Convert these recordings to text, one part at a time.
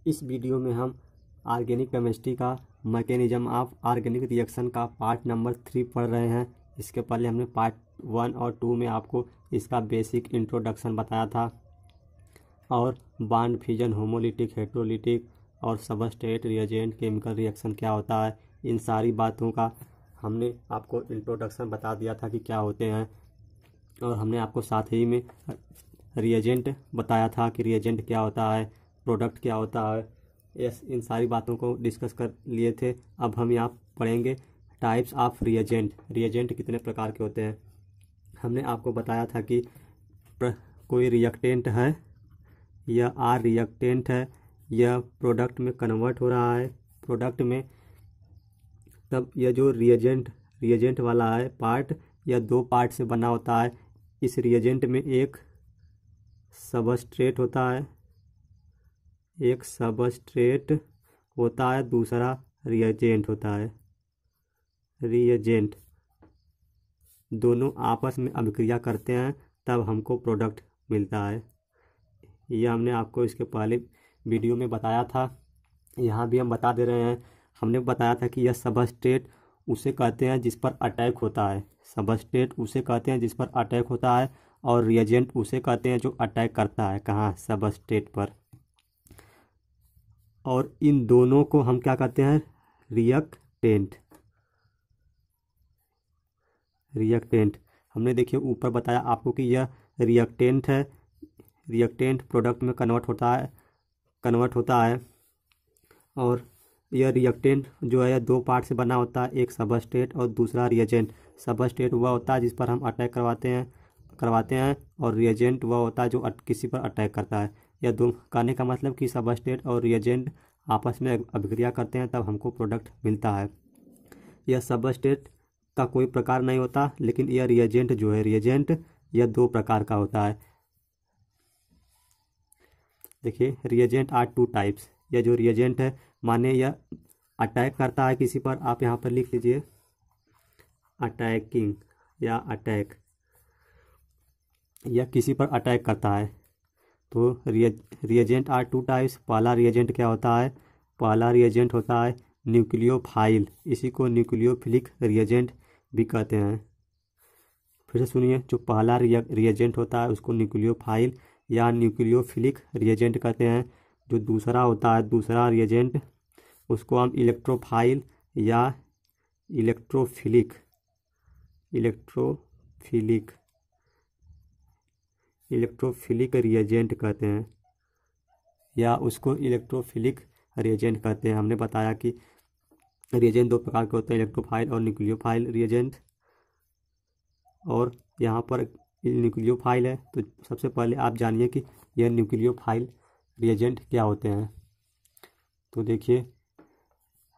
इस वीडियो में हम ऑर्गेनिक केमिस्ट्री का मैकेनिज्म ऑफ ऑर्गेनिक रिएक्शन का पार्ट नंबर 3 पढ़ रहे हैं। इसके पहले हमने पार्ट 1 और 2 में आपको इसका बेसिक इंट्रोडक्शन बताया था और बॉन्ड फ्यूजन, होमोलिटिक, हेटेरोलिटिक और सबस्ट्रेट, रिएजेंट, केमिकल रिएक्शन क्या होता है, इन सारी बातों का हमने आपको इंट्रोडक्शन बता दिया था कि क्या होते हैं। और हमने आपको साथ ही में रिएजेंट बताया था कि रिएजेंट क्या होता है, प्रोडक्ट क्या होता है। इन सारी बातों को डिस्कस कर लिए थे। अब हम यहाँ पढ़ेंगे टाइप्स ऑफ रिएजेंट। रिएजेंट कितने प्रकार के होते हैं। हमने आपको बताया था कि कोई रिएक्टेंट है या आर रिएक्टेंट है या प्रोडक्ट में कन्वर्ट हो रहा है प्रोडक्ट में, तब यह जो रिएजेंट वाला है पार्ट या दो पार्ट से बना होता है। इस रिएजेंट में एक सबस्ट्रेट होता है, दूसरा रिएजेंट होता है। रिएजेंट दोनों आपस में अभिक्रिया करते हैं तब हमको प्रोडक्ट मिलता है। यह हमने आपको इसके पहले वीडियो में बताया था, यहाँ भी हम बता दे रहे हैं। हमने बताया था कि यह सबस्ट्रेट उसे कहते हैं जिस पर अटैक होता है। सबस्ट्रेट उसे कहते हैं जिस पर अटैक होता है और रिएजेंट उसे कहते हैं जो अटैक करता है कहाँ, सबस्ट्रेट पर। और इन दोनों को हम क्या कहते हैं, रिएक्टेंट। हमने देखिए ऊपर बताया आपको कि यह रिएक्टेंट है। रिएक्टेंट प्रोडक्ट में कन्वर्ट होता है और यह रिएक्टेंट जो है दो पार्ट से बना होता है, एक सबस्ट्रेट और दूसरा रिएजेंट। सबस्ट्रेट वह होता है जिस पर हम अटैक करवाते हैं और रिएजेंट वह होता है जो किसी पर अटैक करता है। यह दो कहने का मतलब कि सबस्ट्रेट और रिएजेंट आपस में अभिक्रिया करते हैं तब हमको प्रोडक्ट मिलता है। यह सबस्ट्रेट का कोई प्रकार नहीं होता, लेकिन यह रिएजेंट जो है यह दो प्रकार का होता है। देखिए रिएजेंट आर टू टाइप्स। यह जो रिएजेंट है माने यह अटैक करता है किसी पर, आप यहाँ पर लिख लीजिए अटैकिंग या अटैक, यह किसी पर अटैक करता है। तो रिएजेंट आर टू टाइप्स। पहला रिएजेंट क्या होता है, पहला रिएजेंट होता है न्यूक्लियोफाइल। इसी को न्यूक्लियोफिलिक रिएजेंट भी कहते हैं। फिर से सुनिए, जो पहला रिएजेंट होता है उसको न्यूक्लियोफाइल या न्यूक्लियोफिलिक रिएजेंट कहते हैं। जो दूसरा होता है, दूसरा रिएजेंट, उसको हम इलेक्ट्रोफाइल या इलेक्ट्रोफिलिक रिएजेंट कहते हैं, या उसको इलेक्ट्रोफिलिक रिएजेंट कहते हैं। हमने बताया कि रिएजेंट दो प्रकार के होते हैं, इलेक्ट्रोफाइल और न्यूक्लियोफाइल रिएजेंट। और यहाँ पर न्यूक्लियोफाइल है तो सबसे पहले आप जानिए कि यह न्यूक्लियोफाइल रिएजेंट क्या होते हैं। तो देखिए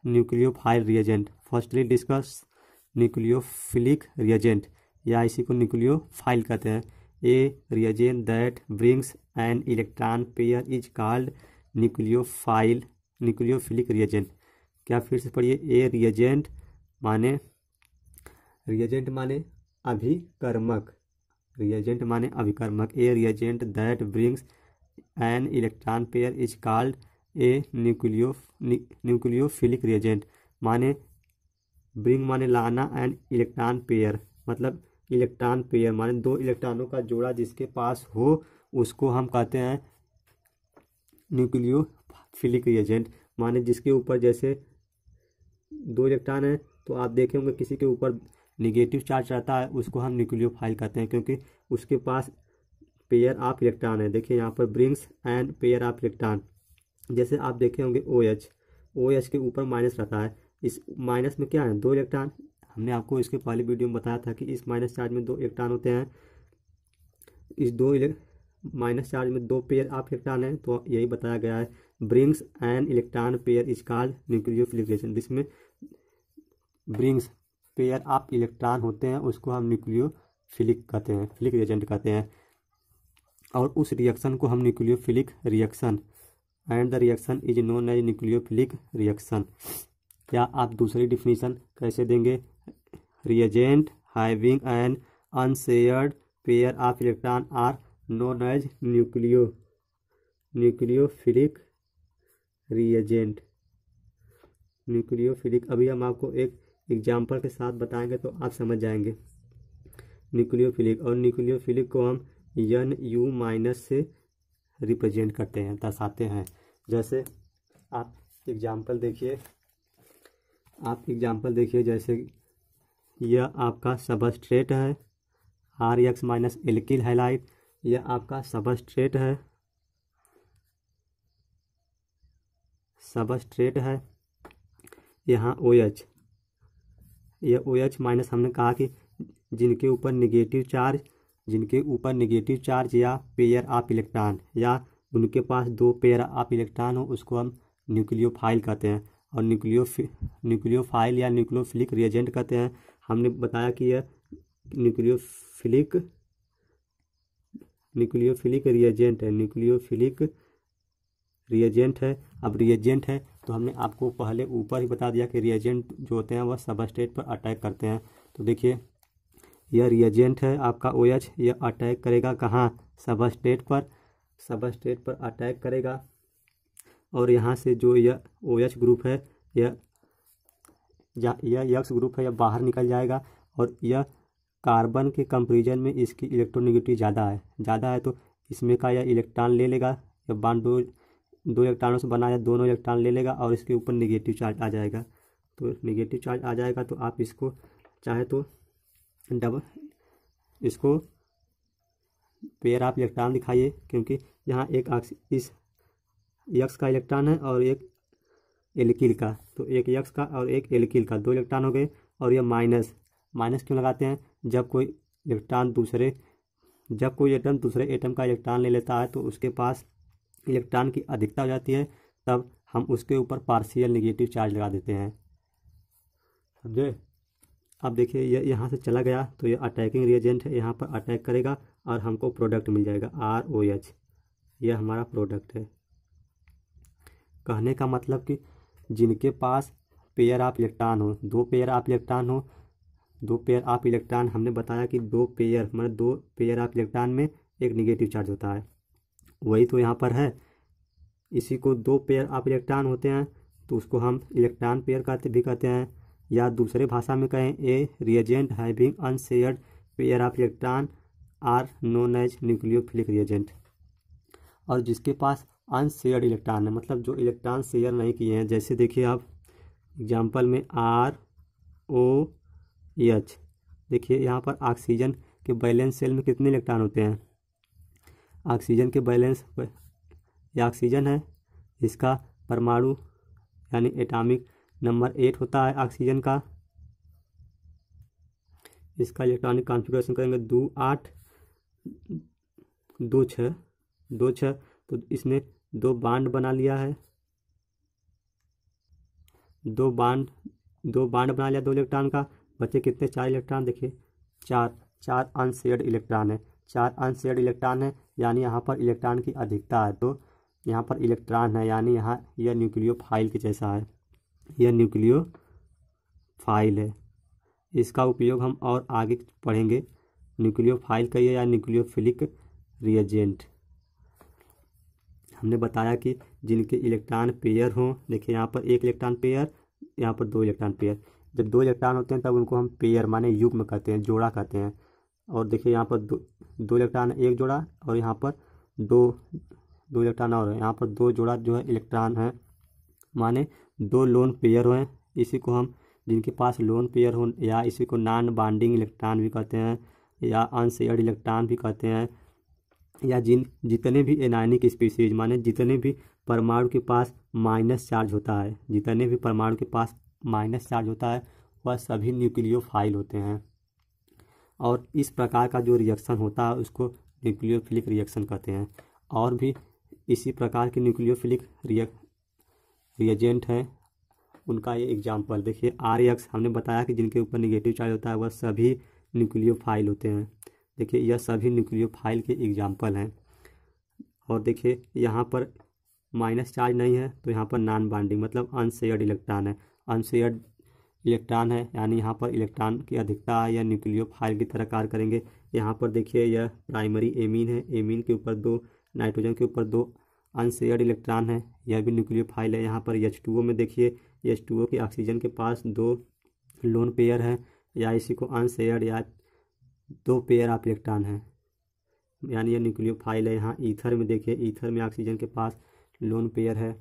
nucleophile reagent, firstly discuss nucleophilic reagent, या इसी को न्यूक्लियोफाइल कहते हैं। A reagent that brings an electron pair is called nucleophilic reagent. क्या, फिर से पढ़िए, ए रिएजेंट माने अभिकर्मक, a reagent that brings an electron pair is called a nucleophilic reagent. माने ब्रिंग माने लाना, एंड इलेक्ट्रॉन पेयर मतलब इलेक्ट्रॉन पेयर माने दो इलेक्ट्रॉनों का जोड़ा जिसके पास हो उसको हम कहते हैं न्यूक्लियोफिलिक रिएजेंट। माने जिसके ऊपर जैसे दो इलेक्ट्रॉन है तो आप देखे होंगे किसी के ऊपर निगेटिव चार्ज रहता है, उसको हम न्यूक्लियोफाइल कहते हैं क्योंकि उसके पास पेयर ऑफ इलेक्ट्रॉन है। देखिए यहाँ पर brings and pair of electron, जैसे आप देखे होंगे OH के ऊपर माइनस रहता है। इस माइनस में क्या है, दो इलेक्ट्रॉन। हमने आपको इसके पहले वीडियो में बताया था कि इस माइनस चार्ज में दो इलेक्ट्रॉन होते हैं। इस माइनस चार्ज में दो पेयर ऑफ इलेक्ट्रॉन है, तो यही बताया गया है brings an electron pair is called nucleophilic reagent. जिसमें ब्रिंग्स पेयर ऑफ इलेक्ट्रॉन होते हैं उसको हम न्यूक्लियोफिलिक कहते हैं, फिलिक रिएजेंट कहते हैं। और उस रिएक्शन को हम nucleophilic reaction, and the reaction is known as nucleophilic reaction. क्या आप दूसरी डिफिनीशन कैसे देंगे, reagent having an unshared pair of electron are known as nucleophilic reagent. Nucleophilic अभी हम आपको एक एग्जाम्पल के साथ बताएंगे तो आप समझ जाएंगे। न्यूक्लियोफिलिक, और न्यूक्लियोफिलिक को हम NU- से रिप्रेजेंट करते हैं, दर्शाते हैं। जैसे आप एग्जाम्पल देखिए, जैसे यह आपका सबस्ट्रेट है RX- एल्किल हैलाइड, यह आपका सबस्ट्रेट है यहाँ OH, यह OH- हमने कहा कि जिनके ऊपर निगेटिव चार्ज या पेयर ऑफ इलेक्ट्रॉन, या उनके पास 2 पेयर ऑफ इलेक्ट्रॉन हो, उसको हम न्यूक्लियोफाइल कहते हैं। और न्यूक्लियोफाइल या न्यूक्लियोफिलिक रिएजेंट कहते हैं। हमने बताया कि यह न्यूक्लियोफिलिक रिएजेंट है। अब रिएजेंट है तो हमने आपको पहले ऊपर ही बता दिया कि रिएजेंट जो होते हैं वह सबस्ट्रेट पर अटैक करते हैं। तो देखिए यह रिएजेंट है आपका OH, यह अटैक करेगा कहाँ? सबस्ट्रेट पर अटैक करेगा। और यहाँ से जो यह OH ग्रुप है, यह X ग्रुप है, यह बाहर निकल जाएगा। और यह कार्बन के कंपेरिजन में इसकी इलेक्ट्रोनेगेटिविटी ज़्यादा है तो इसमें का यह इलेक्ट्रॉन ले लेगा। यह बांड दो इलेक्ट्रॉनों से बना है, दोनों इलेक्ट्रॉन ले लेगा और इसके ऊपर नेगेटिव चार्ज आ जाएगा। तो नेगेटिव चार्ज आ जाएगा तो आप इसको चाहे तो इसको पेयर ऑफ इलेक्ट्रॉन दिखाइए, क्योंकि यहाँ एक इस X का इलेक्ट्रॉन है और एक एल्किल का, तो एक X का और एक एल्किल का 2 इलेक्ट्रॉन हो गए। और यह माइनस क्यों लगाते हैं? जब कोई एटम दूसरे एटम का इलेक्ट्रॉन ले लेता है तो उसके पास इलेक्ट्रॉन की अधिकता हो जाती है, तब हम उसके ऊपर पार्शियल नेगेटिव चार्ज लगा देते हैं, समझे? अब देखिए यह यहाँ से चला गया तो यह अटैकिंग रिएजेंट है, यहाँ पर अटैक करेगा और हमको प्रोडक्ट मिल जाएगा ROH, यह हमारा प्रोडक्ट है। कहने का मतलब कि जिनके पास पेयर ऑफ इलेक्ट्रॉन हो, 2 पेयर ऑफ इलेक्ट्रॉन, हमने बताया कि 2 पेयर मतलब 2 पेयर ऑफ इलेक्ट्रॉन में एक निगेटिव चार्ज होता है, वही तो यहाँ पर है। इसी को 2 पेयर ऑफ इलेक्ट्रॉन होते हैं तो उसको हम इलेक्ट्रॉन पेयर कहते हैं, या दूसरे भाषा में कहें a reagent having unshared pair of electron are known as nucleophilic reagent. और जिसके पास अनशेयर्ड इलेक्ट्रॉन है, मतलब जो इलेक्ट्रॉन शेयर नहीं किए हैं, जैसे देखिए आप एग्जाम्पल में ROH, देखिए यहाँ पर ऑक्सीजन के बैलेंस शेल में कितने इलेक्ट्रॉन होते हैं? ऑक्सीजन के बैलेंस, यह ऑक्सीजन है, इसका परमाणु यानी एटॉमिक नंबर 8 होता है ऑक्सीजन का। इसका इलेक्ट्रॉनिक कॉन्फ़िगरेशन करेंगे 2 8 2 6, तो इसने 2 बांड बना लिया है, 2 बांड बना लिया 2 इलेक्ट्रॉन का। बचे कितने? 4 इलेक्ट्रॉन। देखिए 4 अनशेयर्ड इलेक्ट्रॉन है, 4 अनशेयर्ड इलेक्ट्रॉन है, यानी यहाँ पर इलेक्ट्रॉन की अधिकता है, तो यहाँ पर इलेक्ट्रॉन है, यानी यहाँ यह न्यूक्लियोफाइल के जैसा है, यह न्यूक्लियोफाइल है। इसका उपयोग हम और आगे पढ़ेंगे, न्यूक्लियोफाइल का या न्यूक्लियोफिलिक रिएजेंट। हमने बताया कि जिनके इलेक्ट्रॉन पेयर हों, देखिए यहाँ पर 1 इलेक्ट्रॉन पेयर, यहाँ पर 2 इलेक्ट्रॉन पेयर। जब 2 इलेक्ट्रॉन होते हैं तब उनको हम पेयर माने युग्म कहते हैं, जोड़ा कहते हैं। और देखिए यहाँ पर 2 इलेक्ट्रॉन 1 जोड़ा, और यहाँ पर 2 इलेक्ट्रॉन और है, यहाँ पर 2 जोड़ा जो है इलेक्ट्रॉन है, माने 2 लोन पेयर हैं। इसी को हम, जिनके पास लोन पेयर हो, या इसी को नॉन बाइंडिंग इलेक्ट्रॉन भी कहते हैं, या अनशेयर्ड इलेक्ट्रॉन भी कहते हैं, या जितने भी एनायनिक स्पीसीज माने जितने भी परमाणु के पास माइनस चार्ज होता है, वह सभी न्यूक्लियोफाइल होते हैं। और इस प्रकार का जो रिएक्शन होता है उसको न्यूक्लियोफिलिक रिएक्शन कहते हैं। और भी इसी प्रकार के न्यूक्लियोफिलिक रिएजेंट हैं, उनका ये एग्जाम्पल देखिए RX, हमने बताया कि जिनके ऊपर निगेटिव चार्ज होता है वह सभी न्यूक्लियोफाइल होते हैं। देखिए यह सभी न्यूक्लियोफाइल के एग्जाम्पल हैं। और देखिए यहाँ पर माइनस चार्ज नहीं है तो यहाँ पर नॉन बाइंडिंग मतलब अनशेयर्ड इलेक्ट्रॉन है, यानी यहाँ पर इलेक्ट्रॉन की अधिकता है या न्यूक्लियोफाइल की तरह कार्य करेंगे। यहाँ पर देखिए यह प्राइमरी एमीन है, एमीन के ऊपर 2, नाइट्रोजन के ऊपर 2 अनशेयर्ड इलेक्ट्रॉन है, यह भी न्यूक्लियोफाइल है। यहाँ पर H2O में देखिए H2O की ऑक्सीजन के पास 2 लोन पेयर है, या इसी को अनशेयर्ड या 2 पेयर ऑफ इलेक्ट्रॉन है, यानी यह न्यूक्लियोफाइल है। यहाँ ईथर में देखिए, ईथर में ऑक्सीजन के पास लोन पेयर है।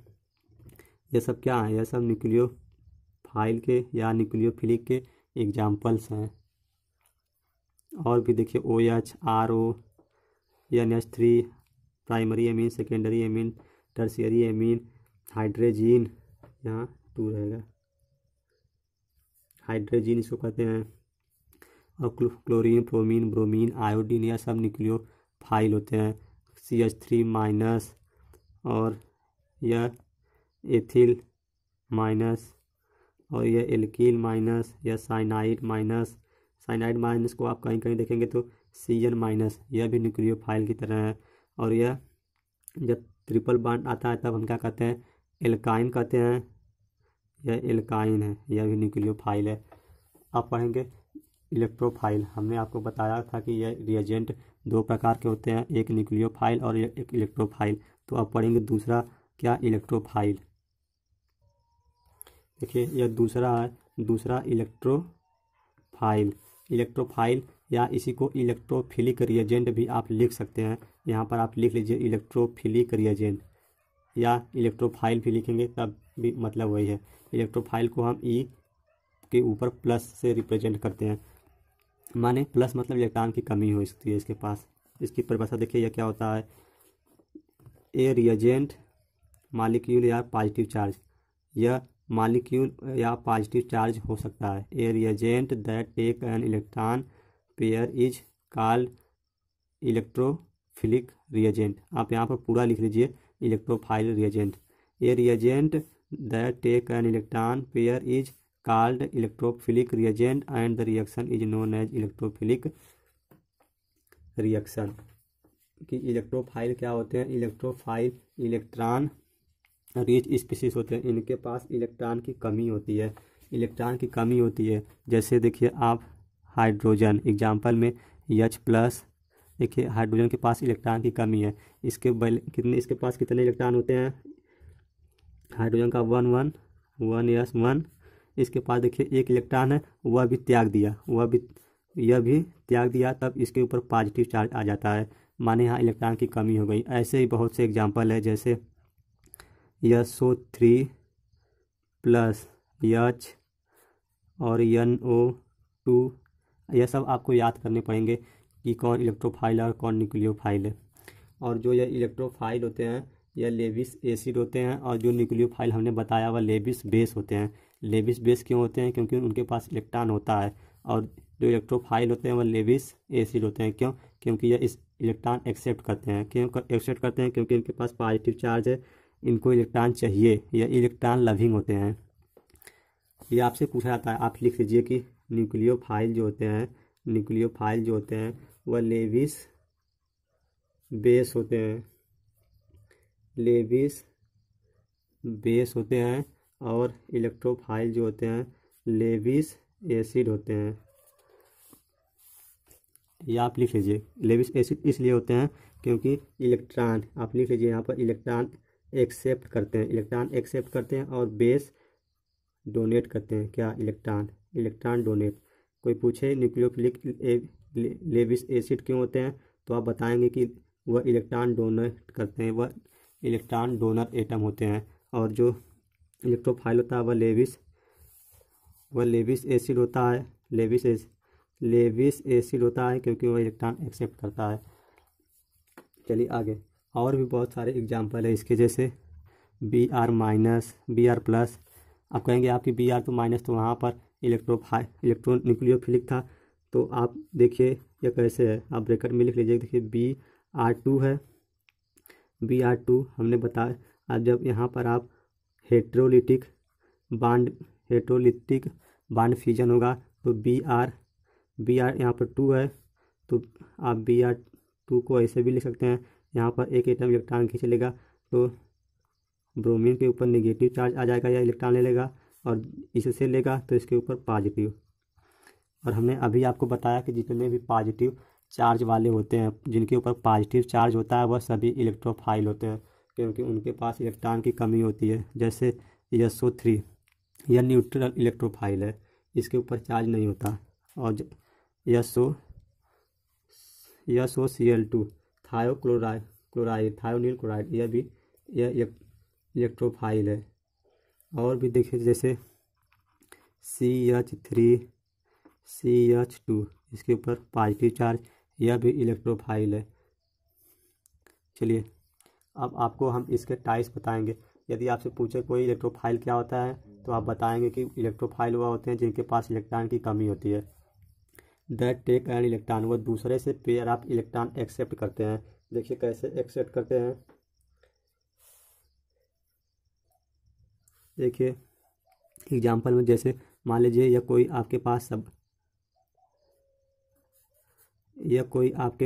ये सब क्या है, यह सब न्यूक्लियोफाइल के या न्यूक्लियोफिलिक के एग्जाम्पल्स हैं। और भी देखिए OH, RO, NH3, primary amine, secondary amine, tertiary amine, hydrazine, यहाँ 2 रहेगा, हाइड्रोजीन इसको कहते हैं। और क्लोरीन, ब्रोमीन, ब्रोमीन, आयोडीन, यह सब न्यूक्लियोफाइल होते हैं। CH3 माइनस, और यह एथिल माइनस, और यह एल्कील माइनस, यह साइनाइड माइनस। साइनाइड माइनस को आप कहीं कहीं देखेंगे तो CN माइनस, यह भी न्यूक्लियोफाइल की तरह है। और यह जब ट्रिपल बॉन्ड आता है तब हम क्या कहते हैं, एल्काइन कहते हैं, यह एल्काइन है, यह भी न्यूक्लियोफाइल है। अब पढ़ेंगे इलेक्ट्रोफाइल। हमने आपको बताया था कि यह रिएजेंट 2 प्रकार के होते हैं, एक न्यूक्लियोफाइल और एक इलेक्ट्रोफाइल। तो अब पढ़ेंगे दूसरा क्या, इलेक्ट्रोफाइल। देखिए यह दूसरा है, दूसरा इलेक्ट्रोफाइल। इलेक्ट्रोफाइल या इसी को इलेक्ट्रोफिलिक रिएजेंट भी आप लिख सकते हैं। यहाँ पर आप लिख लीजिए इलेक्ट्रोफिलिक रिएजेंट, या इलेक्ट्रोफाइल भी लिखेंगे तब भी मतलब वही है। इलेक्ट्रोफाइल को हम E के ऊपर प्लस से रिप्रेजेंट करते हैं, माने प्लस मतलब इलेक्ट्रॉन की कमी हो सकती है इसके पास। इसकी परिभाषा देखिए, यह क्या होता है, ए रिएजेंट मॉलिक्यूल या पॉजिटिव चार्ज, यह मॉलिक्यूल या पॉजिटिव चार्ज हो सकता है। A reagent that take an electron pair is called electrophilic reagent. आप यहाँ पर पूरा लिख लीजिए, electrophile reagent. A reagent that take an electron pair is called electrophilic reagent and the reaction is known as electrophilic reaction. कि electrophile क्या होते हैं, इलेक्ट्रोफाइल इलेक्ट्रॉन रिच स्पीसीज होते हैं, इनके पास इलेक्ट्रॉन की कमी होती है, इलेक्ट्रॉन की कमी होती है। जैसे देखिए आप हाइड्रोजन एग्जाम्पल में H+, देखिए हाइड्रोजन के पास इलेक्ट्रॉन की कमी है। इसके पास कितने इलेक्ट्रॉन होते हैं, हाइड्रोजन का 1 इसके पास देखिए 1 इलेक्ट्रॉन है, वह भी त्याग दिया, यह भी त्याग दिया, तब इसके ऊपर पॉजिटिव चार्ज आ जाता है, माने यहाँ इलेक्ट्रॉन की कमी हो गई। ऐसे ही बहुत से एग्जाम्पल है, जैसे SO3 प्लस H और NO2, यह सब आपको याद करने पड़ेंगे कि कौन इलेक्ट्रोफाइल और कौन न्यूक्लियोफाइल है। और जो यह इलेक्ट्रोफाइल होते हैं यह लेविस एसिड होते हैं, और जो न्यूक्लियोफाइल हमने बताया वह लेविस बेस होते हैं। लेविस बेस क्यों होते हैं, क्योंकि उनके पास इलेक्ट्रॉन होता है। और जो इलेक्ट्रोफाइल होते हैं वह लेविस एसिड होते हैं, क्यों, क्योंकि यह इस इलेक्ट्रॉन एक्सेप्ट करते हैं। क्यों एक्सेप्ट करते हैं, क्योंकि इनके पास पॉजिटिव चार्ज है, इनको इलेक्ट्रॉन चाहिए, यह इलेक्ट्रॉन लविंग होते हैं। ये आपसे पूछा जाता है, आप लिख लीजिए कि न्यूक्लियोफाइल जो होते हैं वह लेविस बेस होते हैं, लेविस बेस होते हैं, और इलेक्ट्रोफाइल जो होते हैं लेविस एसिड होते हैं। ये आप लिख लीजिए, लेविस एसिड इसलिए होते हैं क्योंकि इलेक्ट्रॉन, आप लिख लीजिए यहाँ पर, इलेक्ट्रॉन एक्सेप्ट करते हैं, और बेस डोनेट करते हैं। क्या, इलेक्ट्रॉन डोनेट। कोई पूछे न्यूक्लियोफिलिक लेविस एसिड क्यों होते हैं, तो आप बताएंगे कि वह इलेक्ट्रॉन डोनेट करते हैं, वह इलेक्ट्रॉन डोनर एटम होते हैं। और जो इलेक्ट्रोफाइल होता है वह लेविस एसिड होता है, लेविस एसिड होता है क्योंकि वह इलेक्ट्रॉन एक्सेप्ट करता है। चलिए आगे, और भी बहुत सारे एग्जाम्पल है इसके, जैसे Br माइनस, Br प्लस। आप कहेंगे आपकी Br तो माइनस, तो वहाँ पर इलेक्ट्रॉन न्यूक्लियोफिलिक था, तो आप देखिए यह कैसे है, आप ब्रैकेट में लिख लीजिए। देखिए Br2 है, Br2 हमने बताया। अब जब यहाँ पर आप हेट्रोलिटिक बॉन्ड फ्यूजन होगा तो Br यहाँ पर 2 है, तो आप Br2 को ऐसे भी लिख सकते हैं। यहाँ पर एक एटम इलेक्ट्रॉन खींच लेगा तो ब्रोमीन के ऊपर नेगेटिव चार्ज आ जाएगा, या इलेक्ट्रॉन ले लेगा, और इससे लेगा तो इसके ऊपर पॉजिटिव। और हमने अभी आपको बताया कि जितने भी पॉजिटिव चार्ज वाले होते हैं, जिनके ऊपर पॉजिटिव चार्ज होता है, वह सभी इलेक्ट्रोफाइल होते हैं। क्योंकि उनके पास इलेक्ट्रॉन की कमी होती है। जैसे SO3 यह न्यूट्रल इलेक्ट्रोफाइल है, इसके ऊपर चार्ज नहीं होता। और SOCl2 थायोनील क्लोराइड यह इलेक्ट्रोफाइल है। और भी देखिए जैसे CH2 इसके ऊपर पॉजिटिव चार्ज, यह भी इलेक्ट्रोफाइल है। चलिए अब आपको हम इसके टाइप्स बताएंगे। यदि आपसे पूछे कोई इलेक्ट्रोफाइल क्या होता है तो आप बताएंगे कि इलेक्ट्रोफाइल वह होते हैं जिनके पास इलेक्ट्रॉन की कमी होती है। दैट टेक एन इलेक्ट्रॉन, वह दूसरे से पेयर ऑफ इलेक्ट्रॉन एक्सेप्ट करते हैं। देखिए कैसे एक्सेप्ट करते हैं। देखिए एग्जाम्पल में, जैसे मान लीजिए यह कोई आपके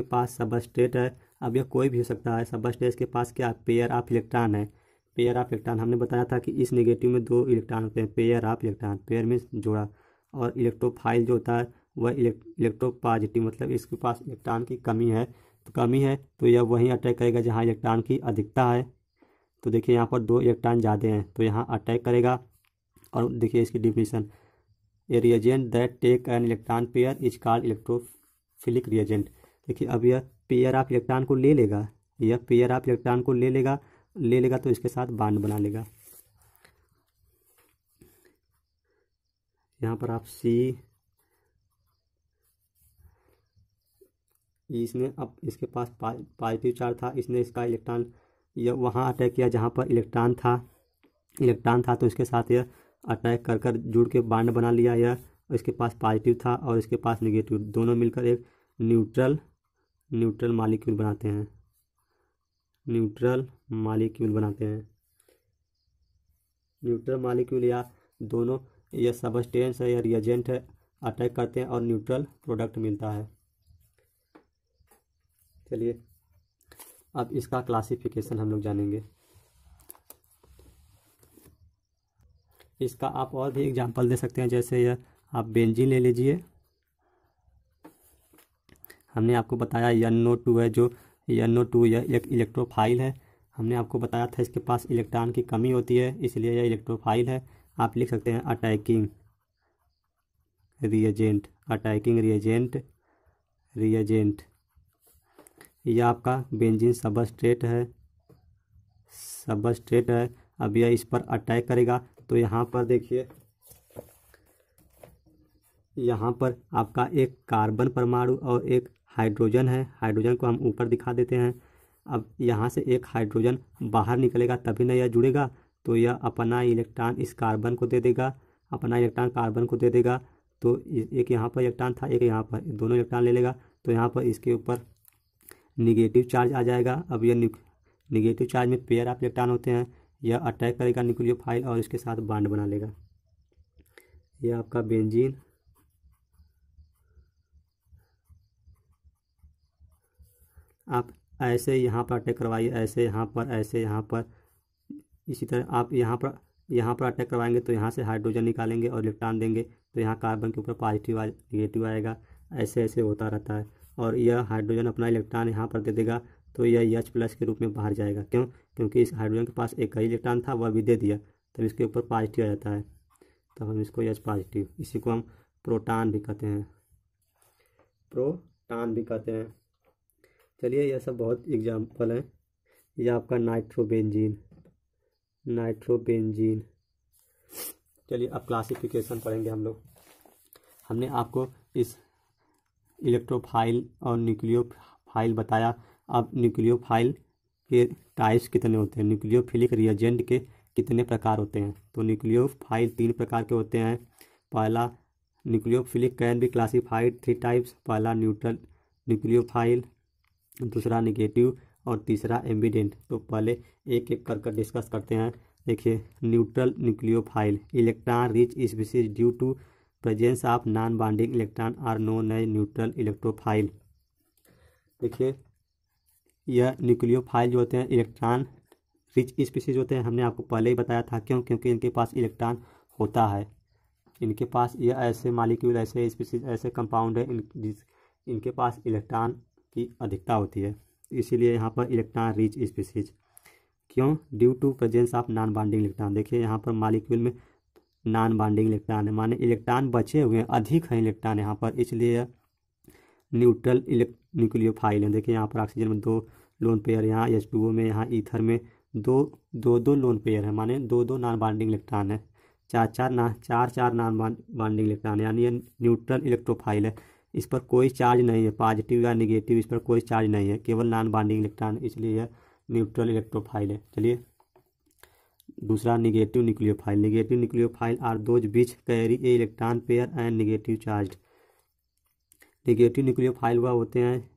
पास सबस्ट्रेट है। अब यह कोई भी हो सकता है। सबस्ट्रेट के पास क्या पेयर ऑफ इलेक्ट्रॉन है। पेयर ऑफ इलेक्ट्रॉन हमने बताया था कि इस नेगेटिव में 2 इलेक्ट्रॉन होते हैं। पेयर ऑफ इलेक्ट्रॉन, पेयर में जोड़ा। और इलेक्ट्रोफाइल जो होता है वह इलेक्ट्रोपॉजिटिव, मतलब इसके पास इलेक्ट्रॉन की कमी है तो यह वहीं अटैक करेगा जहाँ इलेक्ट्रॉन की अधिकता है। तो देखिए यहाँ पर 2 इलेक्ट्रॉन ज़्यादा हैं तो यहाँ अटैक करेगा। और देखिए इसकी definition, a reagent that take an electron pair is called electrophilic reagent. देखिए अब यह पेयर ऑफ इलेक्ट्रॉन को ले लेगा, तो इसके साथ बॉन्ड बना लेगा। यहाँ पर आप इसने, अब इसके पास पॉजिटिव चार्ज था, इसने इसका इलेक्ट्रॉन यह वहाँ अटैक किया जहाँ पर इलेक्ट्रॉन था तो इसके साथ यह अटैक कर जुड़ के बॉन्ड बना लिया। यह इसके पास पॉजिटिव था और इसके पास नेगेटिव, दोनों मिलकर एक न्यूट्रल मॉलिक्यूल बनाते हैं। न्यूट्रल मॉलिक्यूल या दोनों, यह सबस्टेंस है या रिएजेंट है, अटैक करते हैं और न्यूट्रल प्रोडक्ट मिलता है। चलिए अब इसका क्लासिफिकेशन हम लोग जानेंगे। इसका आप और भी एग्जांपल दे सकते हैं। जैसे यह आप बेंजीन ले लीजिए। हमने आपको बताया NO2 है, जो NO2 यह एक इलेक्ट्रोफाइल है। हमने आपको बताया था इसके पास इलेक्ट्रॉन की कमी होती है, इसलिए यह इलेक्ट्रोफाइल है। आप लिख सकते हैं अटैकिंग रिएजेंट। यह आपका बेंजीन सबस्ट्रेट है। अब यह इस पर अटैक करेगा तो यहाँ पर देखिए, यहाँ पर आपका एक कार्बन परमाणु और एक हाइड्रोजन है। हाइड्रोजन को हम ऊपर दिखा देते हैं। अब यहाँ से एक हाइड्रोजन बाहर निकलेगा तभी ना यह जुड़ेगा, तो यह अपना इलेक्ट्रॉन इस कार्बन को दे देगा, तो एक यहाँ पर इलेक्ट्रॉन था, एक यहाँ पर, दोनों इलेक्ट्रॉन ले लेगा तो यहाँ पर इसके ऊपर निगेटिव चार्ज आ जाएगा। अब यह निगेटिव चार्ज में पेयर ऑफ इलेक्ट्रॉन होते हैं, यह अटैक करेगा न्यूक्लियोफाइल और इसके साथ बॉन्ड बना लेगा। यह आपका बेंजीन। आप ऐसे यहाँ पर अटैक करवाइए, ऐसे यहाँ पर, इसी तरह आप यहाँ पर अटैक करवाएंगे तो यहाँ से हाइड्रोजन निकालेंगे और इलेक्ट्रॉन देंगे तो यहाँ कार्बन के ऊपर पॉजिटिव निगेटिव आएगा। ऐसे होता रहता है। और यह हाइड्रोजन अपना इलेक्ट्रॉन यहाँ पर दे देगा तो यह H+ के रूप में बाहर जाएगा। क्योंकि इस हाइड्रोजन के पास एक ही इलेक्ट्रॉन था, वह भी दे दिया, तब इसके ऊपर पॉजिटिव आ जाता है, तब हम इसको H+, इसी को हम प्रोटॉन भी कहते हैं। चलिए यह सब बहुत एग्जाम्पल है। यह आपका नाइट्रोबेंजीन। चलिए अब क्लासिफिकेशन पढ़ेंगे हम लोग। हमने आपको इस इलेक्ट्रोफाइल और न्यूक्लियोफाइल बताया। अब न्यूक्लियोफाइल के टाइप्स कितने होते हैं, न्यूक्लियोफिलिक रिएजेंट के कितने प्रकार होते हैं। तो न्यूक्लियोफाइल 3 प्रकार के होते हैं। पहला, nucleophilic can be classified 3 types. पहला न्यूट्रल न्यूक्लियोफाइल, दूसरा नेगेटिव और तीसरा एम्बिडेंट। तो पहले एक एक कर डिस्कस करते हैं। देखिए neutral nucleophile, electron rich species due to presence of non bonding electron are known as neutral electrophile. देखिए यह न्यूक्लियोफाइल जो होते हैं इलेक्ट्रॉन रिच स्पीसीज होते हैं। हमने आपको पहले ही बताया था, क्योंकि इनके पास इलेक्ट्रॉन होता है। इनके पास यह ऐसे मॉलिक्यूल, ऐसे स्पीसीज, ऐसे कंपाउंड है इनके पास इलेक्ट्रॉन की अधिकता होती है, इसीलिए यहाँ पर इलेक्ट्रॉन रिच स्पीसीज क्यों? Due to presence of non bonding electron. देखिए यहाँ पर मॉलिक्यूल में नॉन बॉन्डिंग इलेक्ट्रॉन है, माने इलेक्ट्रॉन बचे हुए हैं, अधिक हैं इलेक्ट्रॉन यहाँ पर, इसलिए यह न्यूट्रल न्यूक्लियोफाइल है। देखिए यहाँ पर ऑक्सीजन में 2 लोन पेयर, यहाँ H2O में, यहाँ ईथर में दो लोन पेयर है, माने 2 नॉन बॉन्डिंग इलेक्ट्रॉन है, चार नॉन बॉन्डिंग इलेक्ट्रॉन, यानी ये न्यूट्रल इलेक्ट्रोफाइल है। इस पर कोई चार्ज नहीं है, पॉजिटिव या निगेटिव, इस पर कोई चार्ज नहीं है, केवल नॉन बॉन्डिंग इलेक्ट्रॉन, इसलिए यह न्यूट्रल इलेक्ट्रोफाइल है। चलिए दूसरा negative nucleophile. Negative nucleophile are those which carry a electron pair and negative charge. Negative nucleophile वह होते हैं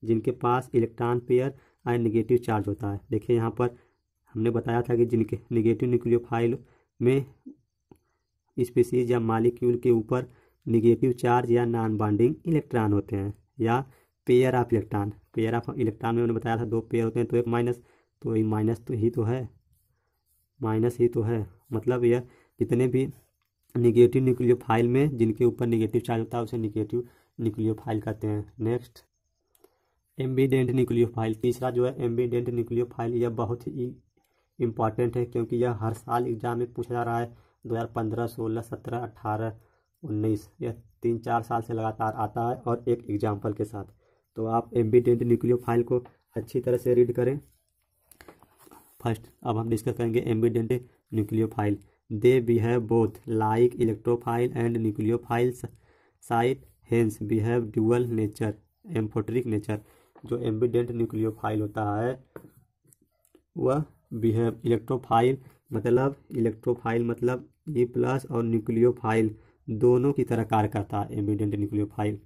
जिनके पास electron pair and negative charge होता है। देखिए यहाँ पर हमने बताया था कि जिनके निगेटिव न्यूक्लियोफाइल में स्पीसीज या मॉलिक्यूल के ऊपर निगेटिव चार्ज या नॉन बॉन्डिंग इलेक्ट्रॉन होते हैं, या pair of electron. Pair of electron में मैंने बताया था 2 पेयर होते हैं, तो एक माइनस, तो ये माइनस तो ही तो है, माइनस ही तो है, मतलब यह जितने भी निगेटिव न्यूक्लियोफाइल में जिनके ऊपर निगेटिव चार्ज होता है उसे निगेटिव न्यूक्लियोफाइल कहते हैं। Next ambient nucleophile. तीसरा जो है एम्बिडेंट न्यूक्लियोफाइल, यह बहुत ही इम्पॉर्टेंट है क्योंकि यह हर साल एग्जाम में पूछा जा रहा है। 2015, 16, 17, 18, 19, यह 3-4 साल से लगातार आता है और एक एग्जाम्पल के साथ। तो आप एम्बिडेंट न्यूक्लियोफाइल को अच्छी तरह से रीड करें। फर्स्ट अब हम डिस्कस करेंगे ambient nucleophile. They behave both like electrophile and nucleophile site, hence behave dual nature, amphoteric nature. जो एम्बिडेंट न्यूक्लियोफाइल होता है वह बिहेव इलेक्ट्रोफाइल मतलब E प्लस और न्यूक्लियोफाइल दोनों की तरह कार्य करता है। एम्बिडेंट न्यूक्लियोफाइल,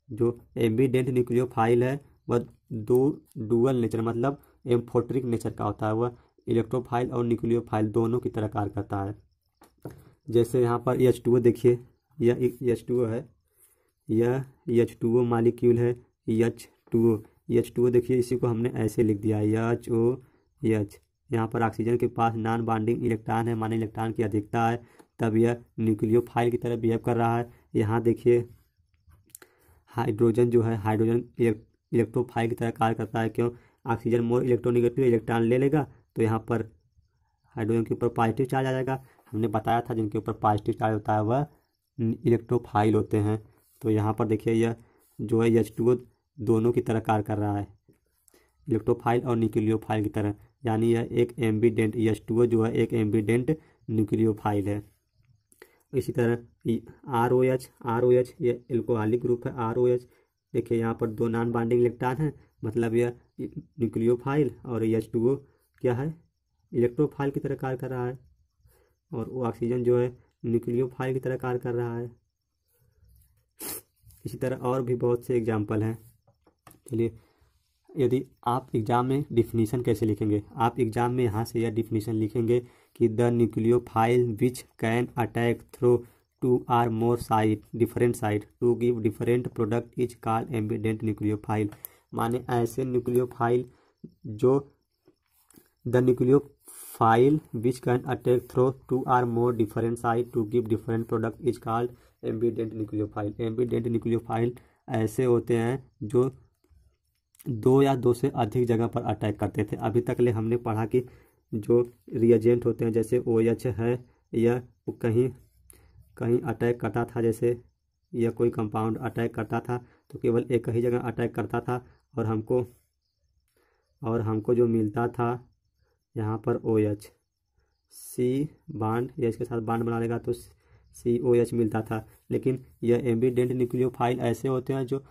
जो एम्बिडेंट न्यूक्लियोफाइल है वह डुअल नेचर मतलब एम्फोटेरिक नेचर का होता है। वह इलेक्ट्रोफाइल और न्यूक्लियोफाइल दोनों की तरह कार्य करता है। जैसे यहाँ पर H2O देखिए, यह H2O है, यह H2O मॉलिक्यूल है, H2O देखिए, इसी को हमने ऐसे लिख दिया है HOH। यहाँ पर ऑक्सीजन के पास नॉन बॉन्डिंग इलेक्ट्रॉन है, माने इलेक्ट्रॉन की अधिकता है, तब यह न्यूक्लियोफाइल की तरह बिहेव कर रहा है। यहाँ देखिए हाइड्रोजन जो है, हाइड्रोजन इलेक्ट्रोफाइल की तरह कार्य करता है। क्यों? ऑक्सीजन मोर इलेक्ट्रोनेगेटिव इलेक्ट्रॉन ले लेगा तो यहाँ पर हाइड्रोजन के ऊपर पॉजिटिव चार्ज आ जाएगा। हमने बताया था जिनके ऊपर पॉजिटिव चार्ज होता है वह इलेक्ट्रोफाइल होते हैं। तो यहाँ पर देखिए यह जो है H2O दोनों की तरह कार्य कर रहा है, इलेक्ट्रोफाइल और न्यूक्लियोफाइल की तरह, यानी यह एक एम्बिडेंट, H2O जो है एक एम्बिडेंट न्यूक्लियोफाइल है। इसी तरह ROH ये एल्कोहलिक ग्रुप है। ROH देखिए यहाँ पर 2 नॉन बॉन्डिंग इलेक्ट्रॉन है, मतलब यह न्यूक्लियोफाइल, और H2O क्या है, इलेक्ट्रोफाइल की तरह कार्य कर रहा है, और वो ऑक्सीजन जो है न्यूक्लियोफाइल की तरह कार्य कर रहा है। इसी तरह और भी बहुत से एग्जाम्पल हैं। चलिए, यदि आप एग्जाम में डिफिनीशन कैसे लिखेंगे, आप एग्जाम में यहाँ से यह डिफिनीशन लिखेंगे कि the nucleophile which can attack through 2 or more different site to give different product is called ambident nucleophile. माने ऐसे न्यूक्लियोफाइल जो the nucleophile which can attack through 2 or more different site to give different product is called ambident nucleophile. Ambient nucleophile ऐसे होते हैं जो 2 या 2 से अधिक जगह पर अटैक करते थे। अभी तक ले हमने पढ़ा कि जो रिएजेंट होते हैं जैसे OH है, यह कहीं कहीं अटैक करता था, जैसे यह कोई कंपाउंड अटैक करता था तो केवल एक ही जगह अटैक करता था, और हमको जो मिलता था यहाँ पर OH, C बॉन्ड या इसके साथ बॉन्ड बना लेगा तो COH मिलता था। लेकिन यह एम्बिडेंट न्यूक्लियोफाइल ऐसे होते हैं जो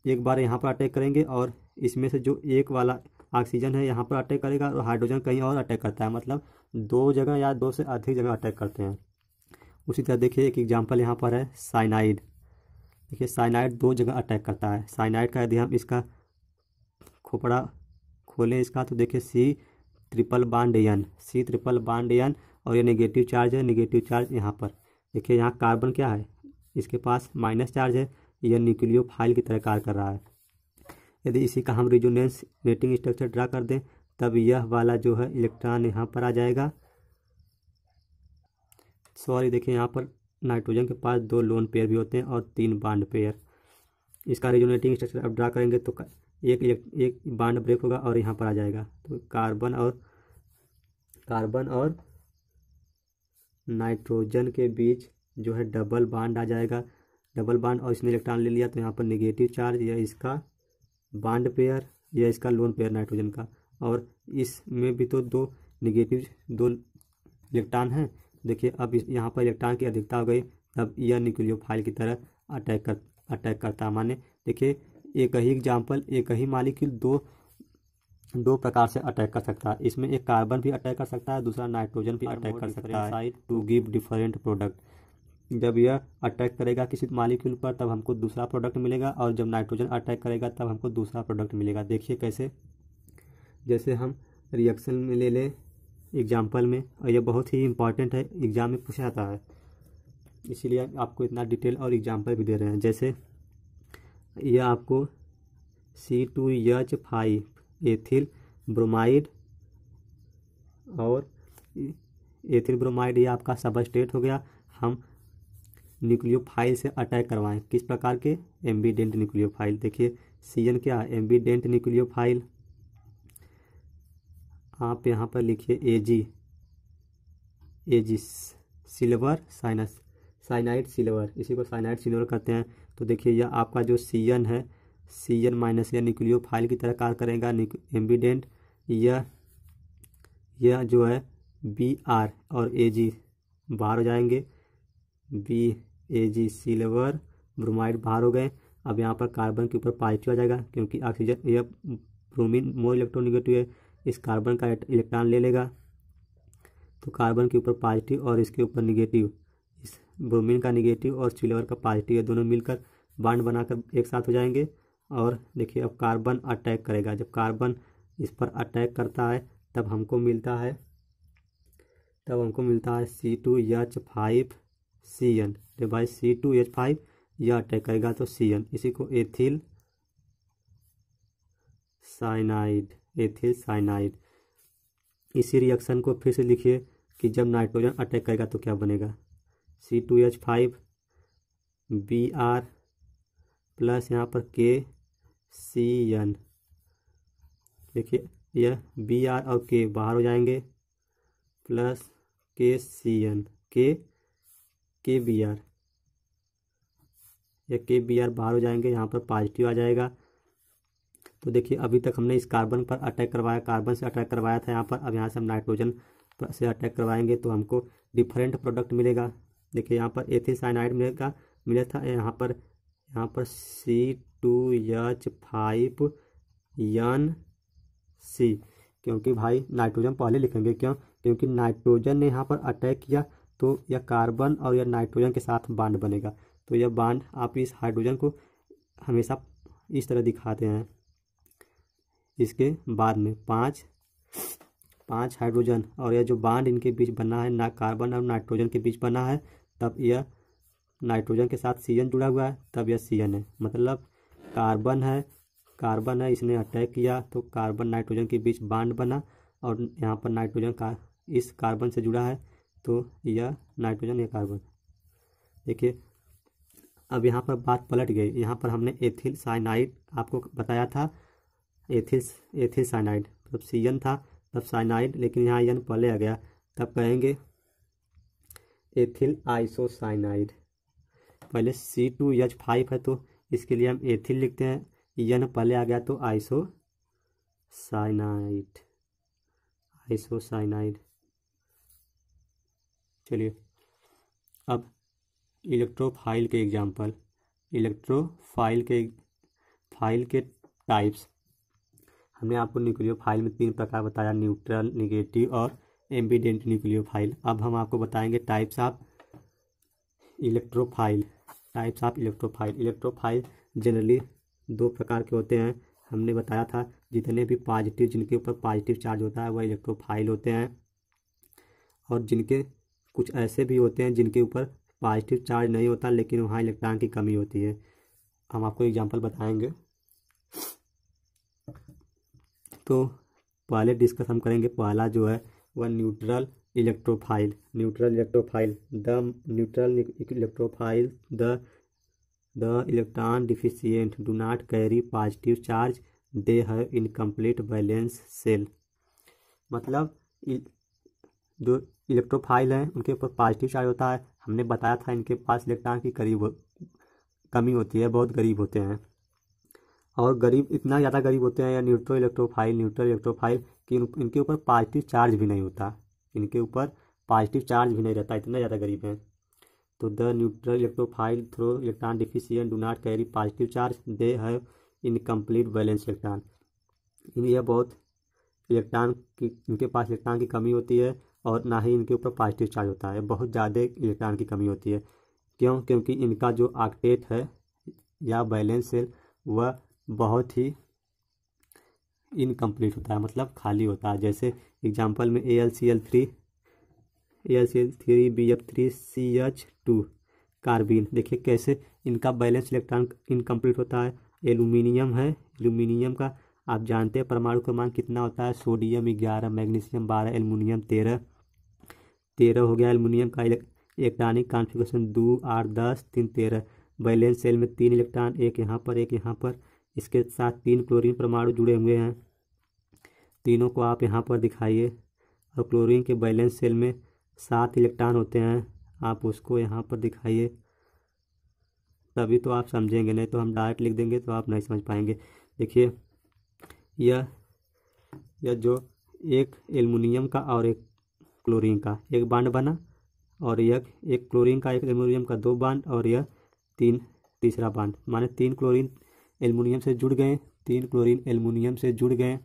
एक बार यहाँ पर अटैक करेंगे और इसमें से जो एक वाला ऑक्सीजन है यहाँ पर अटैक करेगा और हाइड्रोजन कहीं और अटैक करता है, मतलब 2 जगह या 2 से अधिक जगह अटैक करते हैं। उसी तरह देखिए एक एग्जांपल यहाँ पर है साइनाइड। देखिए साइनाइड 2 जगह अटैक करता है। साइनाइड का यदि हम इसका खोपड़ा खोलें इसका तो देखिए C ट्रिपल बॉन्ड N और ये नेगेटिव चार्ज है, नेगेटिव चार्ज यहाँ पर। देखिए यहाँ कार्बन क्या है, इसके पास माइनस चार्ज है, यह न्यूक्लियोफाइल की तरह कार्य कर रहा है। यदि इसी का हम रेजोनेंस मेटिंग स्ट्रक्चर ड्रा कर दें तब यह वाला जो है इलेक्ट्रॉन यहाँ पर आ जाएगा। सॉरी, देखिए यहाँ पर नाइट्रोजन के पास 2 लोन पेयर भी होते हैं और 3 बॉन्ड पेयर। इसका रेजोनेटिंग स्ट्रक्चर अब ड्रा करेंगे तो एक बॉन्ड ब्रेक होगा और यहाँ पर आ जाएगा, तो कार्बन और नाइट्रोजन के बीच जो है डबल बॉन्ड आ जाएगा। डबल बॉन्ड और इसने इलेक्ट्रॉन ले लिया, तो यहाँ पर नेगेटिव चार्ज, या इसका बॉन्ड पेयर या इसका लोन पेयर नाइट्रोजन का, और इसमें भी तो दो इलेक्ट्रॉन हैं। देखिए अब यहाँ पर इलेक्ट्रॉन की अधिकता हो गई, तब यह न्यूक्लियोफाइल की तरह अटैक करता है। माने देखिए एक ही एग्जाम्पल, एक ही मॉलिक्यूल दो प्रकार से अटैक कर सकता है। इसमें एक कार्बन भी अटैक कर सकता है, दूसरा नाइट्रोजन भी अटैक कर सकता है टू गिव डिफरेंट प्रोडक्ट। जब यह अटैक करेगा किसी मॉलिक्यूल पर तब हमको दूसरा प्रोडक्ट मिलेगा, और जब नाइट्रोजन अटैक करेगा तब हमको दूसरा प्रोडक्ट मिलेगा। देखिए कैसे, जैसे हम रिएक्शन में ले लें एग्जाम्पल में, और यह बहुत ही इंपॉर्टेंट है, एग्जाम में पूछा जाता है, इसीलिए आपको इतना डिटेल और एग्जाम्पल भी दे रहे हैं। जैसे यह आपको C2H5 एथिल ब्रोमाइड, और एथिल ब्रोमाइड ये आपका सबस्ट्रेट हो गया। हम न्यूक्लियोफाइल से अटैक करवाएं, किस प्रकार के, एम्बीडेंट न्यूक्लियोफाइल। देखिए CN क्या है, एम्बीडेंट न्यूक्लियोफाइल। आप यहाँ पर लिखिए AG सिल्वर साइनाइड सिल्वर, इसी को साइनाइड सिल्वर कहते हैं। तो देखिए यह आपका जो CN है, CN माइनस यह न्यूक्लियोफाइल की तरह कार्य करेगा, एम्बीडेंट। यह जो है BR और AG बाहर हो जाएंगे, BAG सिल्वर ब्रोमाइड बाहर हो गए। अब यहाँ पर कार्बन के ऊपर पॉजिटिव आ जाएगा, क्योंकि ऑक्सीजन, यह ब्रोमीन मोर इलेक्ट्रोनेगेटिव है, इस कार्बन का इलेक्ट्रॉन ले लेगा, तो कार्बन के ऊपर पॉजिटिव और इसके ऊपर निगेटिव, इस ब्रोमीन का निगेटिव और सिल्वर का पॉजिटिव, ये दोनों मिलकर बॉन्ड बनाकर एक साथ हो जाएंगे। और देखिए अब कार्बन अटैक करेगा, जब कार्बन इस पर अटैक करता है तब हमको मिलता है C2H5CN। जब भाई C2H5 यह अटैक करेगा तो CN, इसी को एथिल साइनाइड। इसी रिएक्शन को फिर से लिखिए कि जब नाइट्रोजन अटैक करेगा तो क्या बनेगा, C2H5 Br प्लस यहाँ पर KCN। देखिए यह Br और K बाहर हो जाएंगे, प्लस KCN, KBr, यह KBr बाहर हो जाएंगे, यहाँ पर पॉजिटिव आ जाएगा। तो देखिए अभी तक हमने इस कार्बन पर अटैक करवाया, कार्बन से अटैक करवाया था यहाँ पर, अब यहाँ से हम नाइट्रोजन से अटैक करवाएंगे तो हमको डिफरेंट प्रोडक्ट मिलेगा। देखिए यहाँ पर एथिल साइनाइड मिला था, यहाँ पर C2H5NC, क्योंकि भाई नाइट्रोजन पहले लिखेंगे, क्यों, क्योंकि नाइट्रोजन ने यहाँ पर अटैक किया तो यह कार्बन और यह नाइट्रोजन के साथ बॉन्ड बनेगा। तो यह बॉन्ड आप इस हाइड्रोजन को हमेशा इस तरह दिखाते हैं, इसके बाद में पाँच हाइड्रोजन, और यह जो बॉन्ड इनके बीच बना है ना, कार्बन और नाइट्रोजन के बीच बना है, तब यह नाइट्रोजन के साथ CN जुड़ा हुआ है, तब यह CN है। मतलब कार्बन है, इसने अटैक किया तो कार्बन नाइट्रोजन के बीच बॉन्ड बना, और यहाँ पर नाइट्रोजन का इस कार्बन से जुड़ा है, तो यह नाइट्रोजन, यह कार्बन। देखिए अब यहाँ पर बात पलट गई, यहाँ पर हमने एथिल साइनाइड आपको बताया था, एथिल साइनाइड तब CN था, तब साइनाइड, लेकिन यहाँ N पहले आ गया, तब कहेंगे एथिल आइसोसाइनाइड। पहले C2H5 है तो इसके लिए हम एथिल लिखते हैं, N पहले आ गया तो आइसोसाइनाइड। चलिए अब इलेक्ट्रोफाइल के एग्जाम्पल, इलेक्ट्रोफाइल के टाइप्स। हमने आपको न्यूक्लियोफाइल में 3 प्रकार बताया, न्यूट्रल, नेगेटिव और एम्बीडेंट न्यूक्लियोफाइल। अब हम आपको बताएंगे types of electrophile. Electrophile generally 2 प्रकार के होते हैं, हमने बताया था, जितने भी पॉजिटिव, जिनके ऊपर पॉजिटिव चार्ज होता है वह इलेक्ट्रोफाइल होते हैं, और जिनके कुछ ऐसे भी होते हैं जिनके ऊपर पॉजिटिव चार्ज नहीं होता लेकिन वहाँ इलेक्ट्रॉन की कमी होती है। हम आपको एग्जांपल बताएंगे। तो पहले डिस्कस हम करेंगे, पहला जो है वह neutral electrophile. The neutral electrophile the electron deficient do not carry positive charge they have incomplete valence shell. मतलब जो इलेक्ट्रोफाइल हैं उनके ऊपर पॉजिटिव चार्ज होता है। हमने बताया था इनके पास इलेक्ट्रॉन की कमी होती है, बहुत गरीब होते हैं। और गरीब इतना ज़्यादा गरीब होते हैं या न्यूट्रल इलेक्ट्रोफाइल कि इनके ऊपर पॉजिटिव चार्ज भी नहीं होता, इनके ऊपर पॉजिटिव चार्ज भी नहीं रहता, इतना ज़्यादा गरीब हैं। तो the neutral electrophile throw electron deficient do not carry positive charge, they have incomplete valence electron. यह बहुत इनके पास इलेक्ट्रॉन की कमी होती है और ना ही इनके ऊपर पॉजिटिव चार्ज होता है, बहुत ज़्यादा इलेक्ट्रॉन की कमी होती है। क्यों? क्योंकि इनका जो ऑक्टेट है या वैलेंस शेल वह बहुत ही इनकम्प्लीट होता है, मतलब खाली होता है। जैसे एग्जांपल में AlCl3 BF3CH2 कार्बिन, देखिए कैसे इनका बैलेंस इलेक्ट्रॉन इनकम्प्लीट होता है। एल्यूमिनियम है, एल्यूमिनियम का आप जानते हैं परमाणु क्रमांक कितना होता है, सोडियम 11, मैग्नीशियम 12, एल्यूमिनियम 13 हो गया। एल्यूमिनियम का इलेक्ट्रॉनिक कॉन्फ़िगरेशन 2 8 10 3 13। वैलेंस शेल में 3 इलेक्ट्रॉन, एक यहाँ पर, इसके साथ 3 क्लोरीन परमाणु जुड़े हुए हैं, तीनों को आप यहाँ पर दिखाइए। और क्लोरीन के वैलेंस शेल में 7 इलेक्ट्रॉन होते हैं, आप उसको यहाँ पर दिखाइए, तभी तो आप समझेंगे, नहीं तो हम डायरेक्ट लिख देंगे तो आप नहीं समझ पाएंगे। देखिए यह जो एक एल्युमिनियम का और एक क्लोरीन का एक बांड बना, और यह एक क्लोरीन का एक एल्युमिनियम का 2 बांड, और यह तीसरा बांड, माने 3 क्लोरीन एल्युमिनियम से जुड़ गए, 3 क्लोरीन एल्युमिनियम से जुड़ गए।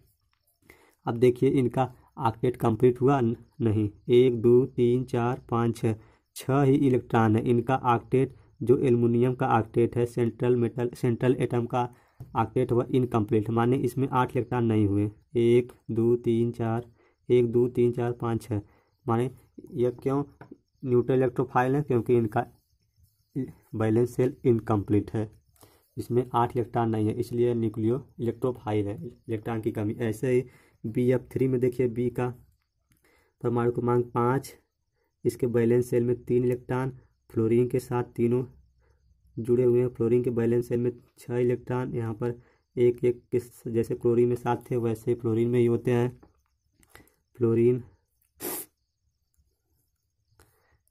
अब देखिए इनका ऑक्टेट कंप्लीट हुआ नहीं, 1 2 3 4 5 6 ही इलेक्ट्रॉन है इनका ऑक्टेट। जो एल्युमिनियम का ऑक्टेट है, सेंट्रल एटम का ऑक्टेट हुआ इनकम्प्लीट, माने इसमें 8 इलेक्ट्रॉन नहीं हुए, 1 2 3 4 1 2 3 4 5 6, माने यह क्यों न्यूट्रल इलेक्ट्रोफाइल है? क्योंकि इनका बैलेंस शेल इनकम्प्लीट है, इसमें 8 इलेक्ट्रॉन नहीं है, इसलिए न्यूक्लियो इलेक्ट्रोफाइल है, इलेक्ट्रॉन की कमी। ऐसे ही BF3 में देखिए, बी का परमाणु क्रमांक 5, इसके बैलेंस शेल में 3 इलेक्ट्रॉन, फ्लोरीन के साथ तीनों जुड़े हुए हैं, फ्लोरीन के बैलेंस शेल में 6 इलेक्ट्रॉन, यहाँ पर एक एक जैसे क्लोरीन में 7 थे वैसे फ्लोरीन में ही होते हैं। फ्लोरीन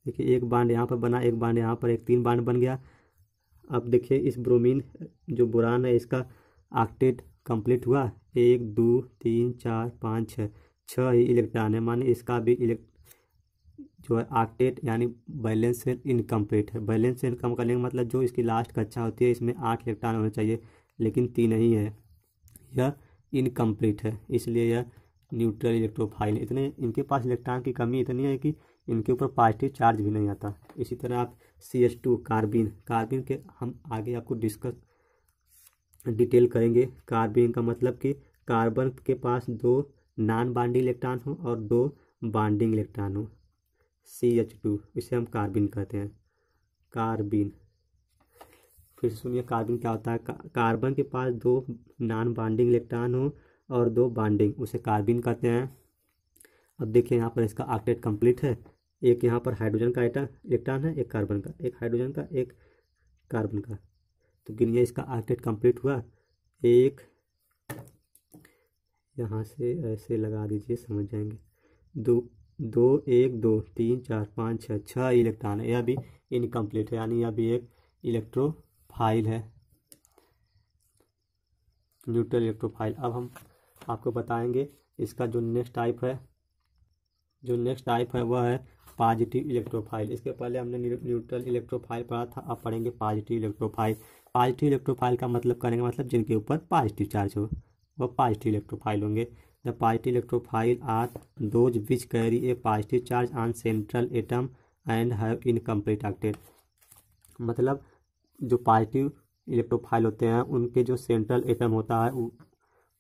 देखिए एक बांड यहाँ पर बना, एक बांड यहाँ पर, एक 3 बांड बन गया। अब देखिए इस ब्रोमीन जो बोरान है इसका ऑक्टेट कंप्लीट हुआ, 1 2 3 4 5 6 ही इलेक्ट्रॉन है, माने इसका भी जो है ऑक्टेट यानी बैलेंस शेल इनकम्प्लीट है। बैलेंस शेल कम करने का मतलब जो इसकी लास्ट कक्षा होती है इसमें 8 इलेक्ट्रॉन होने चाहिए, लेकिन 3 ही है, यह इनकम्प्लीट है, इसलिए यह न्यूट्रल इलेक्ट्रोफाइल। इतने इनके पास इलेक्ट्रॉन की कमी इतनी है कि इनके ऊपर पॉजिटिव चार्ज भी नहीं आता। इसी तरह आप CH2 कार्बिन के हम आगे आपको डिटेल करेंगे। कार्बिन का मतलब कि कार्बन के पास 2 नॉन बाइंडिंग इलेक्ट्रॉन हो और 2 बाइंडिंग इलेक्ट्रॉन हो, CH2, इसे हम कार्बिन कहते हैं। कार्बिन, फिर सुनिए कार्बिन क्या होता है। कार्बन के पास 2 नॉन बाइंडिंग इलेक्ट्रॉन हो और 2 बाइंडिंग, उसे कार्बिन कहते हैं। अब देखिए यहाँ पर इसका ऑक्टेट कंप्लीट है, एक यहाँ पर हाइड्रोजन का इलेक्ट्रॉन है, एक कार्बन का, एक हाइड्रोजन का, एक कार्बन का, तो गिनिए इसका ऑक्टेट कंप्लीट हुआ। एक यहाँ से ऐसे लगा दीजिए, समझ जाएंगे। 2 2 1 2 3 4 5 6 इलेक्ट्रॉन है, यह भी इनकम्प्लीट है, यानी यह भी एक इलेक्ट्रोफाइल है, न्यूट्रल इलेक्ट्रोफाइल। अब हम आपको बताएंगे इसका जो नेक्स्ट टाइप है वह है पॉजिटिव इलेक्ट्रोफाइल। इसके पहले हमने न्यूट्रल इलेक्ट्रोफाइल पढ़ा था, अब पढ़ेंगे पॉजिटिव इलेक्ट्रोफाइल। पॉजिटिव इलेक्ट्रोफाइल का मतलब करेंगे, मतलब जिनके ऊपर पॉजिटिव चार्ज हो वह पॉजिटिव इलेक्ट्रोफाइल होंगे। The positive electrophile are those which carry a positive charge on central atom and have incomplete octet. मतलब जो पॉजिटिव इलेक्ट्रोफाइल होते हैं उनके जो सेंट्रल एटम होता है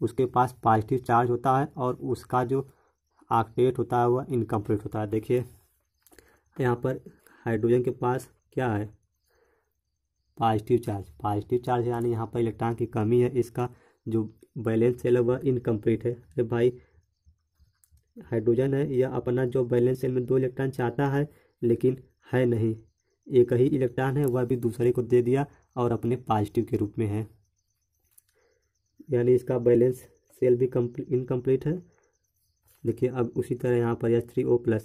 उसके पास पॉजिटिव चार्ज होता है और उसका जो ऑक्टेट होता है वह इनकम्प्लीट होता है। देखिए यहाँ पर हाइड्रोजन के पास क्या है, पॉजिटिव चार्ज यानी यहाँ पर इलेक्ट्रॉन की कमी है, इसका जो बैलेंस शेल है वह इनकम्प्लीट है। अरे भाई हाइड्रोजन है, यह अपना जो बैलेंस शेल में 2 इलेक्ट्रॉन चाहता है लेकिन है नहीं, एक ही इलेक्ट्रॉन है, वह भी दूसरे को दे दिया और अपने पॉजिटिव के रूप में है। यानी इसका बैलेंस सेल भी इनकम्प्लीट है। देखिए अब उसी तरह यहाँ पर H3O+,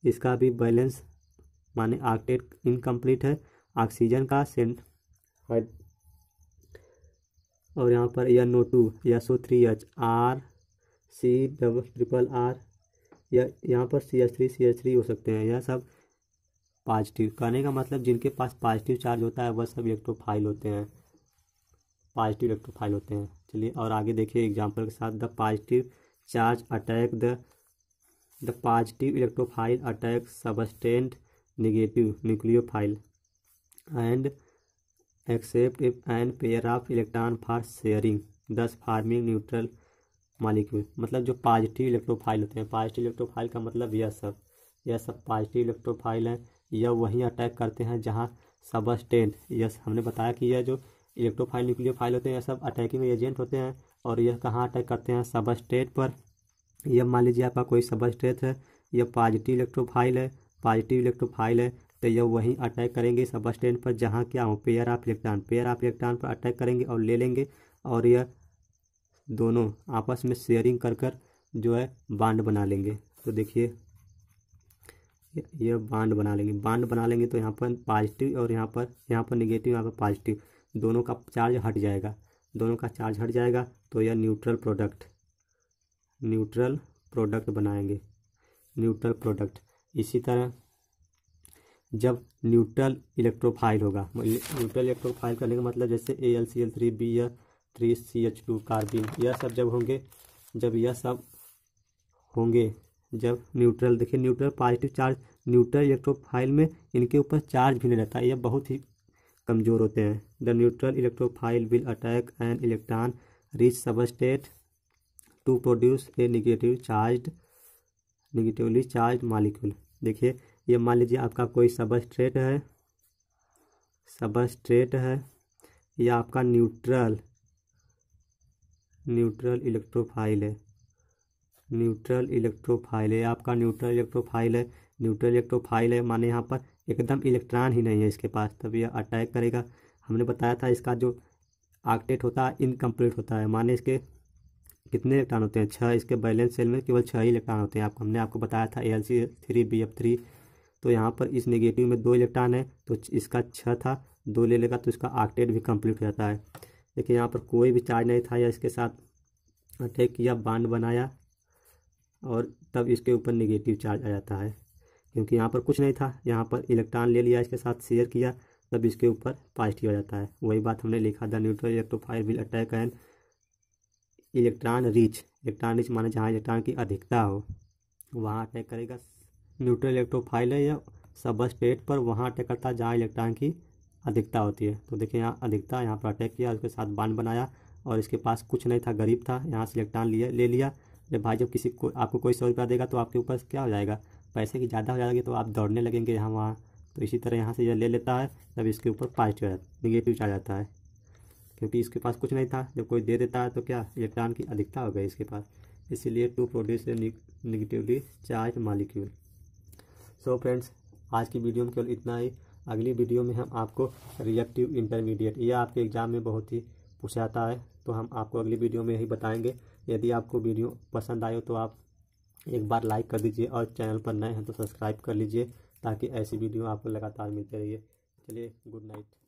इसका भी बैलेंस माने ऑक्टेट इनकम्प्लीट है। ऑक्सीजन का सेंट और यहाँ पर NO2 SO3H RC++R या यहाँ पर CH3 हो सकते हैं। यह सब पॉजिटिव, कहने का मतलब जिनके पास पॉजिटिव चार्ज होता है वह सब इलेक्ट्रोफाइल होते हैं, पॉजिटिव इलेक्ट्रोफाइल होते हैं। चलिए और आगे देखिए एग्जांपल के साथ। The positive charge attack the positive electrophile attack substrate negative nucleophile and accept if an pair of electron for sharing thus forming neutral molecule. मतलब जो पॉजिटिव इलेक्ट्रोफाइल होते हैं, पॉजिटिव इलेक्ट्रोफाइल का मतलब यह सब पॉजिटिव इलेक्ट्रोफाइल हैं। यह वहीं अटैक करते हैं जहाँ सबस्टेंट, यह हमने बताया कि यह जो इलेक्ट्रोफाइल न्यूक्लियोफाइल होते हैं यह सब अटैकिंग एजेंट होते हैं। और यह कहाँ अटैक करते हैं? सबस्टेट पर। यह मान लीजिए आपका कोई सबस्टेट है, यह पॉजिटिव इलेक्ट्रोफाइल है, तो यह वहीं अटैक करेंगे सबस्टेट पर जहाँ क्या हो, पेयर ऑफ इलेक्ट्रॉन पर अटैक करेंगे और ले लेंगे। और यह दोनों आपस में शेयरिंग कर जो है बॉन्ड बना लेंगे। तो देखिए यह बॉन्ड बना लेंगे तो यहाँ पर पॉजिटिव और यहाँ पर नेगेटिव, यहाँ पर पॉजिटिव, दोनों का चार्ज हट जाएगा। तो यह न्यूट्रल प्रोडक्ट बनाएंगे, न्यूट्रल प्रोडक्ट। इसी तरह जब न्यूट्रल इलेक्ट्रोफाइल होगा, न्यूट्रल इलेक्ट्रोफाइल करने का मतलब जैसे AlCl3b या 3CH2 कार्बिन, यह सब जब होंगे जब न्यूट्रल, देखिए neutral positive charge, neutral electrophile में इनके ऊपर चार्ज भी नहीं रहता, यह बहुत ही कमज़ोर होते हैं। The neutral electrophile will attack an electron rich substrate to produce a negatively charge molecule. देखिए ये मान लीजिए आपका कोई सबस्ट्रेट है या आपका न्यूट्रल इलेक्ट्रोफाइल है, आपका न्यूट्रल इलेक्ट्रोफाइल है माने यहाँ पर एकदम इलेक्ट्रॉन ही नहीं है इसके पास, तब यह अटैक करेगा। हमने बताया था इसका जो ऑक्टेट होता है इनकम्प्लीट होता है, माने इसके कितने इलेक्ट्रॉन होते हैं? 6। इसके बैलेंस सेल में केवल 6 ही इलेक्ट्रॉन होते हैं। हमने आपको बताया था AlCl3bF3। तो यहाँ पर इस नेगेटिव में 2 इलेक्ट्रॉन है, तो इसका 6 था, 2 ले लेगा तो इसका ऑक्टेट भी कंप्लीट हो जाता है। देखिए यहाँ पर कोई भी चार्ज नहीं था, या इसके साथ अटैक किया, बॉन्ड बनाया और तब इसके ऊपर नेगेटिव चार्ज आ जाता है, क्योंकि यहाँ पर कुछ नहीं था, यहाँ पर इलेक्ट्रॉन ले लिया, इसके साथ शेयर किया, तब इसके ऊपर पॉजिटिव आ जाता है। वही बात हमने लिखा, the neutral electrophile will attack an electron rich माने जहाँ इलेक्ट्रॉन की अधिकता हो वहाँ अटैक करेगा। न्यूट्रल इलेक्ट्रोफाइल है या सबस्टेट पर वहाँ अटैक करता है जहाँ इलेक्ट्रॉन की अधिकता होती है। तो देखिए यहाँ अधिकता, यहाँ पर अटैक किया, उसके साथ बॉन्ड बनाया और इसके पास कुछ नहीं था, गरीब था, यहाँ से इलेक्ट्रॉन ले लिया। जब भाई जब किसी को आपको कोई 100 रुपया देगा तो आपके ऊपर क्या हो जाएगा, पैसे की ज़्यादा हो जाएगी, तो आप दौड़ने लगेंगे यहाँ वहाँ। तो इसी तरह यहाँ से यह ले लेता है, तब इसके ऊपर पॉजिटिव नेगेटिव चार्ज आता है, क्योंकि इसके पास कुछ नहीं था। जब कोई दे देता है तो क्या, इलेक्ट्रॉन की अधिकता हो गई इसके पास, इसीलिए to produce negatively charge molecule. So friends, आज की वीडियो में केवल इतना ही। अगली वीडियो में हम आपको रिएक्टिव इंटरमीडिएट, यह आपके एग्ज़ाम में बहुत ही पूछा जाता है, तो हम आपको अगली वीडियो में यही बताएंगे। यदि आपको वीडियो पसंद आए तो आप एक बार लाइक कर दीजिए और चैनल पर नए हैं तो सब्सक्राइब कर लीजिए, ताकि ऐसी वीडियो आपको लगातार मिलते रहिए। चलिए, गुड नाइट।